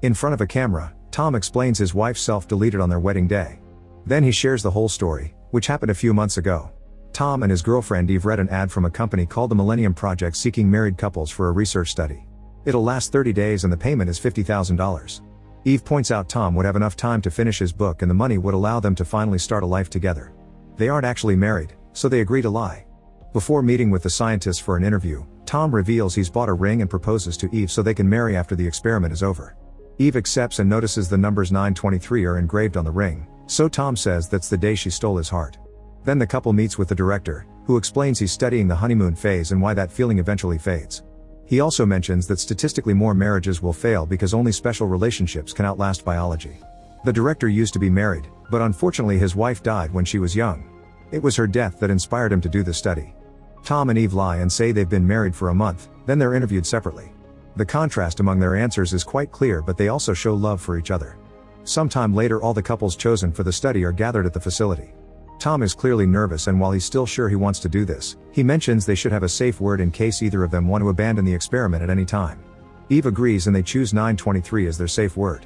In front of a camera, Tom explains his wife self-deleted on their wedding day. Then he shares the whole story, which happened a few months ago. Tom and his girlfriend Eve read an ad from a company called the Millennium Project seeking married couples for a research study. It'll last 30 days and the payment is $50,000. Eve points out Tom would have enough time to finish his book and the money would allow them to finally start a life together. They aren't actually married, so they agree to lie. Before meeting with the scientists for an interview, Tom reveals he's bought a ring and proposes to Eve so they can marry after the experiment is over. Eve accepts and notices the numbers 923 are engraved on the ring, so Tom says that's the day she stole his heart. Then the couple meets with the director, who explains he's studying the honeymoon phase and why that feeling eventually fades. He also mentions that statistically more marriages will fail because only special relationships can outlast biology. The director used to be married, but unfortunately his wife died when she was young. It was her death that inspired him to do the study. Tom and Eve lie and say they've been married for a month, then they're interviewed separately. The contrast among their answers is quite clear, but they also show love for each other. Sometime later all the couples chosen for the study are gathered at the facility. Tom is clearly nervous, and while he's still sure he wants to do this, he mentions they should have a safe word in case either of them want to abandon the experiment at any time. Eve agrees and they choose 923 as their safe word.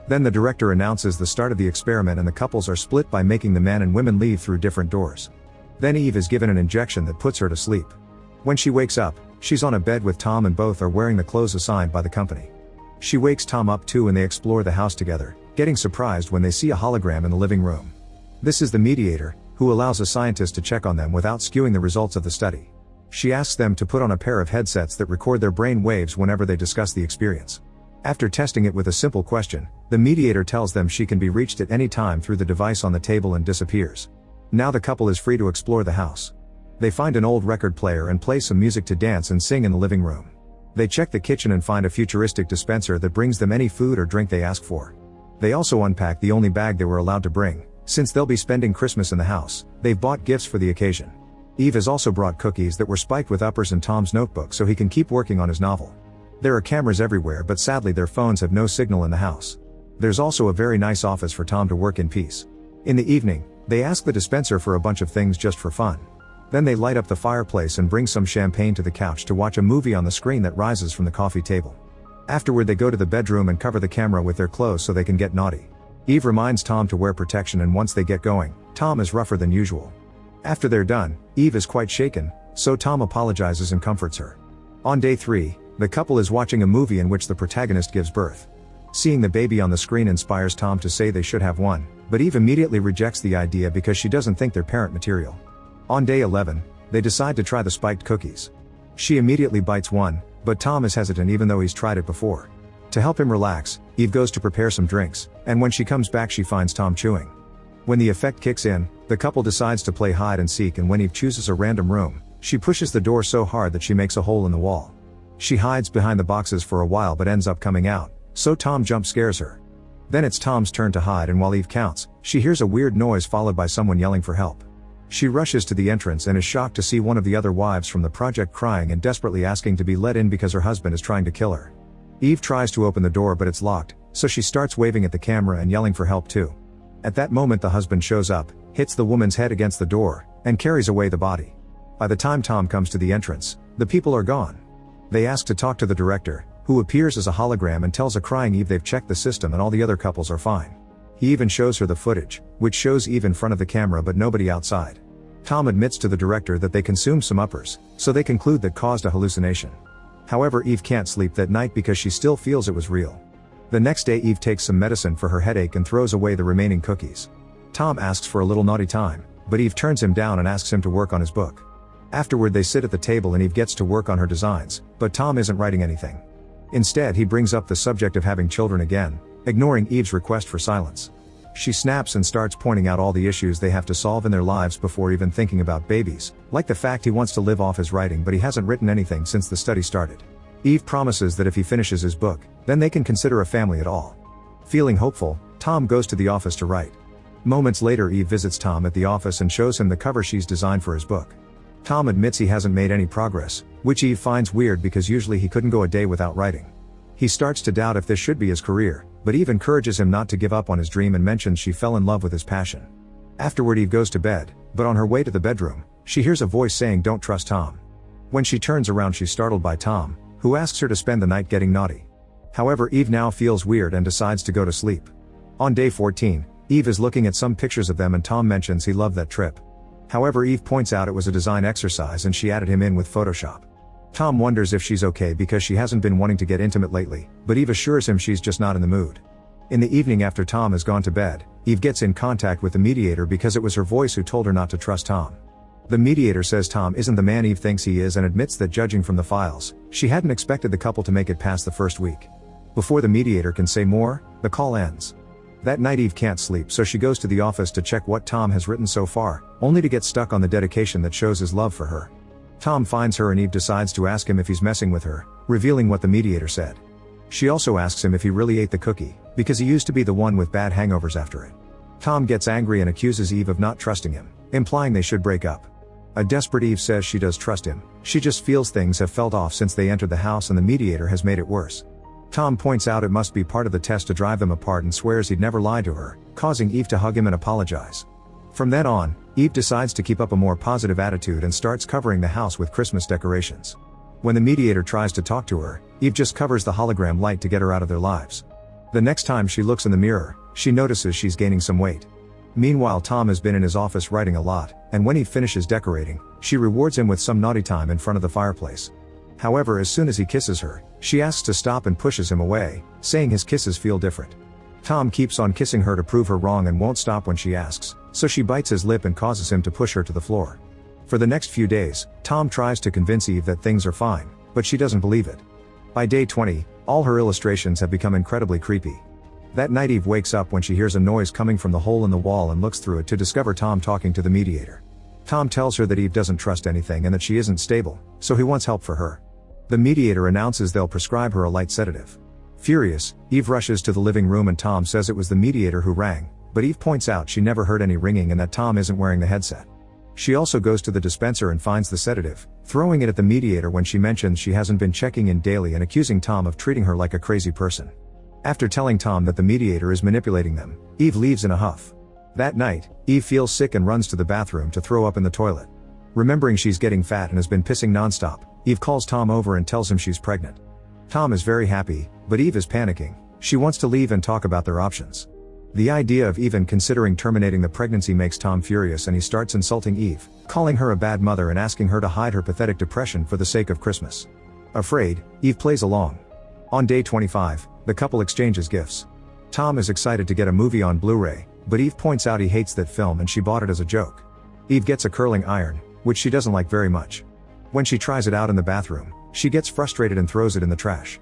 Then the director announces the start of the experiment and the couples are split by making the men and women leave through different doors. Then Eve is given an injection that puts her to sleep. When she wakes up, she's on a bed with Tom and both are wearing the clothes assigned by the company. She wakes Tom up too and they explore the house together, getting surprised when they see a hologram in the living room. This is the mediator, who allows a scientist to check on them without skewing the results of the study. She asks them to put on a pair of headsets that record their brain waves whenever they discuss the experience. After testing it with a simple question, the mediator tells them she can be reached at any time through the device on the table and disappears. Now the couple is free to explore the house. They find an old record player and play some music to dance and sing in the living room. They check the kitchen and find a futuristic dispenser that brings them any food or drink they ask for. They also unpack the only bag they were allowed to bring. Since they'll be spending Christmas in the house, they've bought gifts for the occasion. Eve has also brought cookies that were spiked with uppers in Tom's notebook so he can keep working on his novel. There are cameras everywhere, but sadly their phones have no signal in the house. There's also a very nice office for Tom to work in peace. In the evening, they ask the dispenser for a bunch of things just for fun. Then they light up the fireplace and bring some champagne to the couch to watch a movie on the screen that rises from the coffee table. Afterward they go to the bedroom and cover the camera with their clothes so they can get naughty. Eve reminds Tom to wear protection, and once they get going, Tom is rougher than usual. After they're done, Eve is quite shaken, so Tom apologizes and comforts her. On day 3, the couple is watching a movie in which the protagonist gives birth. Seeing the baby on the screen inspires Tom to say they should have one, but Eve immediately rejects the idea because she doesn't think they're parent material. On day 11, they decide to try the spiked cookies. She immediately bites one, but Tom is hesitant even though he's tried it before. To help him relax, Eve goes to prepare some drinks, and when she comes back she finds Tom chewing. When the effect kicks in, the couple decides to play hide and seek, and when Eve chooses a random room, she pushes the door so hard that she makes a hole in the wall. She hides behind the boxes for a while but ends up coming out, so Tom jump scares her. Then it's Tom's turn to hide, and while Eve counts, she hears a weird noise followed by someone yelling for help. She rushes to the entrance and is shocked to see one of the other wives from the project crying and desperately asking to be let in because her husband is trying to kill her. Eve tries to open the door but it's locked, so she starts waving at the camera and yelling for help too. At that moment the husband shows up, hits the woman's head against the door, and carries away the body. By the time Tom comes to the entrance, the people are gone. They ask to talk to the director, who appears as a hologram and tells a crying Eve they've checked the system and all the other couples are fine. He even shows her the footage, which shows Eve in front of the camera but nobody outside. Tom admits to the director that they consumed some uppers, so they conclude that caused a hallucination. However, Eve can't sleep that night because she still feels it was real. The next day Eve takes some medicine for her headache and throws away the remaining cookies. Tom asks for a little naughty time, but Eve turns him down and asks him to work on his book. Afterward they sit at the table and Eve gets to work on her designs, but Tom isn't writing anything. Instead he brings up the subject of having children again, ignoring Eve's request for silence. She snaps and starts pointing out all the issues they have to solve in their lives before even thinking about babies, like the fact he wants to live off his writing but he hasn't written anything since the study started. Eve promises that if he finishes his book, then they can consider a family at all. Feeling hopeful, Tom goes to the office to write. Moments later Eve visits Tom at the office and shows him the cover she's designed for his book. Tom admits he hasn't made any progress, which Eve finds weird because usually he couldn't go a day without writing. He starts to doubt if this should be his career, but Eve encourages him not to give up on his dream and mentions she fell in love with his passion. Afterward Eve goes to bed, but on her way to the bedroom, she hears a voice saying don't trust Tom. When she turns around she's startled by Tom, who asks her to spend the night getting naughty. However, Eve now feels weird and decides to go to sleep. On day 14, Eve is looking at some pictures of them and Tom mentions he loved that trip. However, Eve points out it was a design exercise and she added him in with Photoshop. Tom wonders if she's okay because she hasn't been wanting to get intimate lately, but Eve assures him she's just not in the mood. In the evening after Tom has gone to bed, Eve gets in contact with the mediator because it was her voice who told her not to trust Tom. The mediator says Tom isn't the man Eve thinks he is and admits that judging from the files, she hadn't expected the couple to make it past the first week. Before the mediator can say more, the call ends. That night Eve can't sleep, so she goes to the office to check what Tom has written so far, only to get stuck on the dedication that shows his love for her. Tom finds her and Eve decides to ask him if he's messing with her, revealing what the mediator said. She also asks him if he really ate the cookie, because he used to be the one with bad hangovers after it. Tom gets angry and accuses Eve of not trusting him, implying they should break up. A desperate Eve says she does trust him, she just feels things have felt off since they entered the house and the mediator has made it worse. Tom points out it must be part of the test to drive them apart and swears he'd never lie to her, causing Eve to hug him and apologize. From then on, Eve decides to keep up a more positive attitude and starts covering the house with Christmas decorations. When the mediator tries to talk to her, Eve just covers the hologram light to get her out of their lives. The next time she looks in the mirror, she notices she's gaining some weight. Meanwhile, Tom has been in his office writing a lot, and when he finishes decorating, she rewards him with some naughty time in front of the fireplace. However, as soon as he kisses her, she asks to stop and pushes him away, saying his kisses feel different. Tom keeps on kissing her to prove her wrong and won't stop when she asks, so she bites his lip and causes him to push her to the floor. For the next few days, Tom tries to convince Eve that things are fine, but she doesn't believe it. By day 20, all her illustrations have become incredibly creepy. That night Eve wakes up when she hears a noise coming from the hole in the wall and looks through it to discover Tom talking to the mediator. Tom tells her that Eve doesn't trust anything and that she isn't stable, so he wants help for her. The mediator announces they'll prescribe her a light sedative. Furious, Eve rushes to the living room and Tom says it was the mediator who rang, but Eve points out she never heard any ringing and that Tom isn't wearing the headset. She also goes to the dispenser and finds the sedative, throwing it at the mediator when she mentions she hasn't been checking in daily and accusing Tom of treating her like a crazy person. After telling Tom that the mediator is manipulating them, Eve leaves in a huff. That night, Eve feels sick and runs to the bathroom to throw up in the toilet. Remembering she's getting fat and has been pissing nonstop, Eve calls Tom over and tells him she's pregnant. Tom is very happy, but Eve is panicking. She wants to leave and talk about their options. The idea of even considering terminating the pregnancy makes Tom furious and he starts insulting Eve, calling her a bad mother and asking her to hide her pathetic depression for the sake of Christmas. Afraid, Eve plays along. On day 25, the couple exchanges gifts. Tom is excited to get a movie on Blu-ray, but Eve points out he hates that film and she bought it as a joke. Eve gets a curling iron, which she doesn't like very much. When she tries it out in the bathroom, she gets frustrated and throws it in the trash.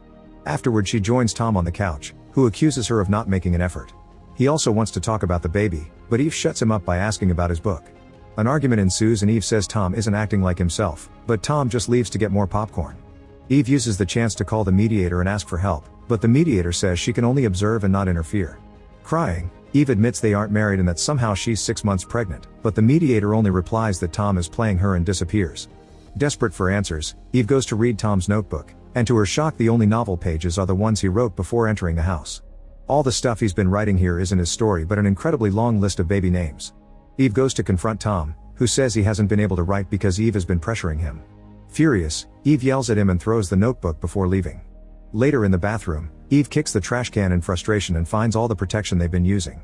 Afterward, she joins Tom on the couch, who accuses her of not making an effort. He also wants to talk about the baby, but Eve shuts him up by asking about his book. An argument ensues and Eve says Tom isn't acting like himself, but Tom just leaves to get more popcorn. Eve uses the chance to call the mediator and ask for help, but the mediator says she can only observe and not interfere. Crying, Eve admits they aren't married and that somehow she's 6 months pregnant, but the mediator only replies that Tom is playing her and disappears. Desperate for answers, Eve goes to read Tom's notebook, and to her shock the only novel pages are the ones he wrote before entering the house. All the stuff he's been writing here isn't his story but an incredibly long list of baby names. Eve goes to confront Tom, who says he hasn't been able to write because Eve has been pressuring him. Furious, Eve yells at him and throws the notebook before leaving. Later in the bathroom, Eve kicks the trash can in frustration and finds all the protection they've been using.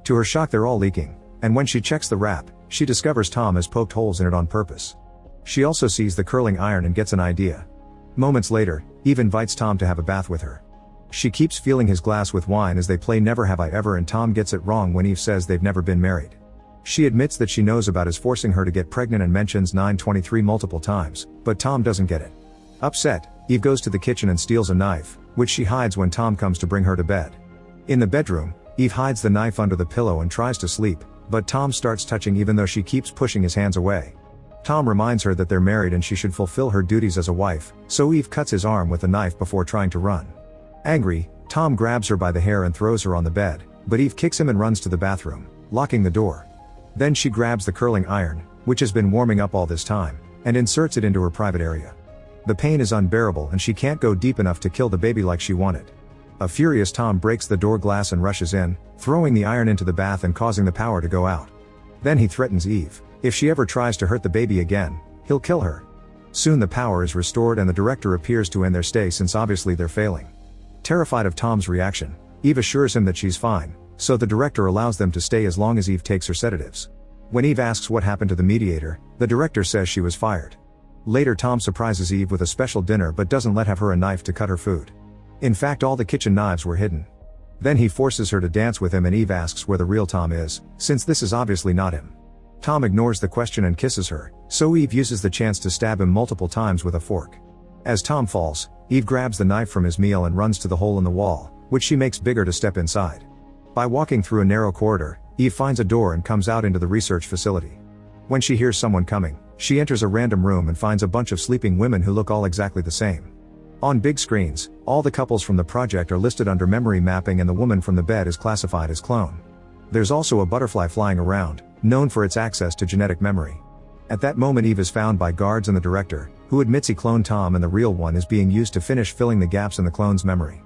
To her shock, they're all leaking, and when she checks the wrap, she discovers Tom has poked holes in it on purpose. She also sees the curling iron and gets an idea. Moments later, Eve invites Tom to have a bath with her. She keeps filling his glass with wine as they play Never Have I Ever and Tom gets it wrong when Eve says they've never been married. She admits that she knows about his forcing her to get pregnant and mentions 9/23 multiple times, but Tom doesn't get it. Upset, Eve goes to the kitchen and steals a knife, which she hides when Tom comes to bring her to bed. In the bedroom, Eve hides the knife under the pillow and tries to sleep, but Tom starts touching even though she keeps pushing his hands away. Tom reminds her that they're married and she should fulfill her duties as a wife, so Eve cuts his arm with the knife before trying to run. Angry, Tom grabs her by the hair and throws her on the bed, but Eve kicks him and runs to the bathroom, locking the door. Then she grabs the curling iron, which has been warming up all this time, and inserts it into her private area. The pain is unbearable and she can't go deep enough to kill the baby like she wanted. A furious Tom breaks the door glass and rushes in, throwing the iron into the bath and causing the power to go out. Then he threatens Eve, if she ever tries to hurt the baby again, he'll kill her. Soon the power is restored and the director appears to end their stay since obviously they're failing. Terrified of Tom's reaction, Eve assures him that she's fine, so the director allows them to stay as long as Eve takes her sedatives. When Eve asks what happened to the mediator, the director says she was fired. Later, Tom surprises Eve with a special dinner but doesn't let her a knife to cut her food. In fact, all the kitchen knives were hidden. Then he forces her to dance with him and Eve asks where the real Tom is, since this is obviously not him. Tom ignores the question and kisses her, so Eve uses the chance to stab him multiple times with a fork. As Tom falls, Eve grabs the knife from his meal and runs to the hole in the wall, which she makes bigger to step inside. By walking through a narrow corridor, Eve finds a door and comes out into the research facility. When she hears someone coming, she enters a random room and finds a bunch of sleeping women who look all exactly the same. On big screens, all the couples from the project are listed under memory mapping and the woman from the bed is classified as clone. There's also a butterfly flying around, known for its access to genetic memory. At that moment, Eve is found by guards and the director, who admits he cloned Tom and the real one is being used to finish filling the gaps in the clone's memory.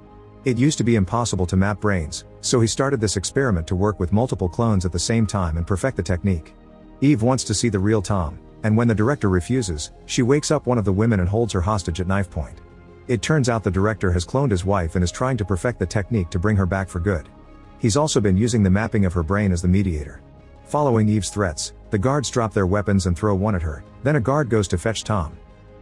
It used to be impossible to map brains, so he started this experiment to work with multiple clones at the same time and perfect the technique. Eve wants to see the real Tom, and when the director refuses, she wakes up one of the women and holds her hostage at knife point. It turns out the director has cloned his wife and is trying to perfect the technique to bring her back for good. He's also been using the mapping of her brain as the mediator. Following Eve's threats, the guards drop their weapons and throw one at her, then a guard goes to fetch Tom.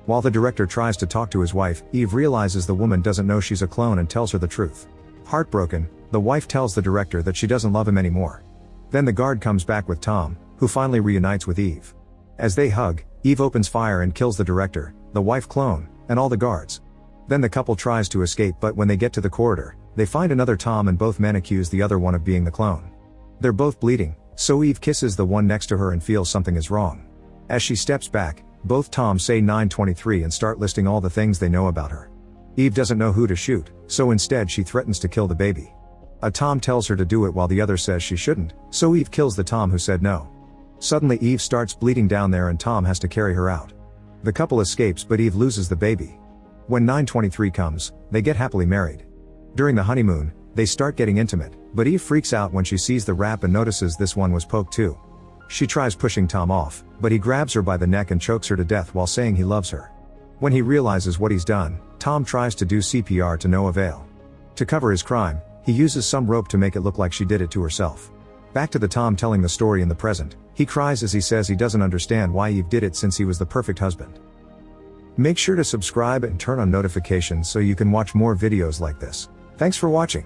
While the director tries to talk to his wife, Eve realizes the woman doesn't know she's a clone and tells her the truth. Heartbroken, the wife tells the director that she doesn't love him anymore. Then the guard comes back with Tom, who finally reunites with Eve. As they hug, Eve opens fire and kills the director, the wife clone, and all the guards. Then the couple tries to escape, but when they get to the corridor, they find another Tom and both men accuse the other one of being the clone. They're both bleeding, so Eve kisses the one next to her and feels something is wrong. As she steps back, both Toms say 923 and start listing all the things they know about her. Eve doesn't know who to shoot, so instead she threatens to kill the baby. A Tom tells her to do it while the other says she shouldn't, so Eve kills the Tom who said no. Suddenly Eve starts bleeding down there and Tom has to carry her out. The couple escapes but Eve loses the baby. When 923 comes, they get happily married. During the honeymoon, they start getting intimate, but Eve freaks out when she sees the wrap and notices this one was poked too. She tries pushing Tom off, but he grabs her by the neck and chokes her to death while saying he loves her. When he realizes what he's done, Tom tries to do CPR to no avail. To cover his crime, he uses some rope to make it look like she did it to herself. Back to the Tom telling the story in the present, he cries as he says he doesn't understand why Eve did it since he was the perfect husband. Make sure to subscribe and turn on notifications so you can watch more videos like this. Thanks for watching.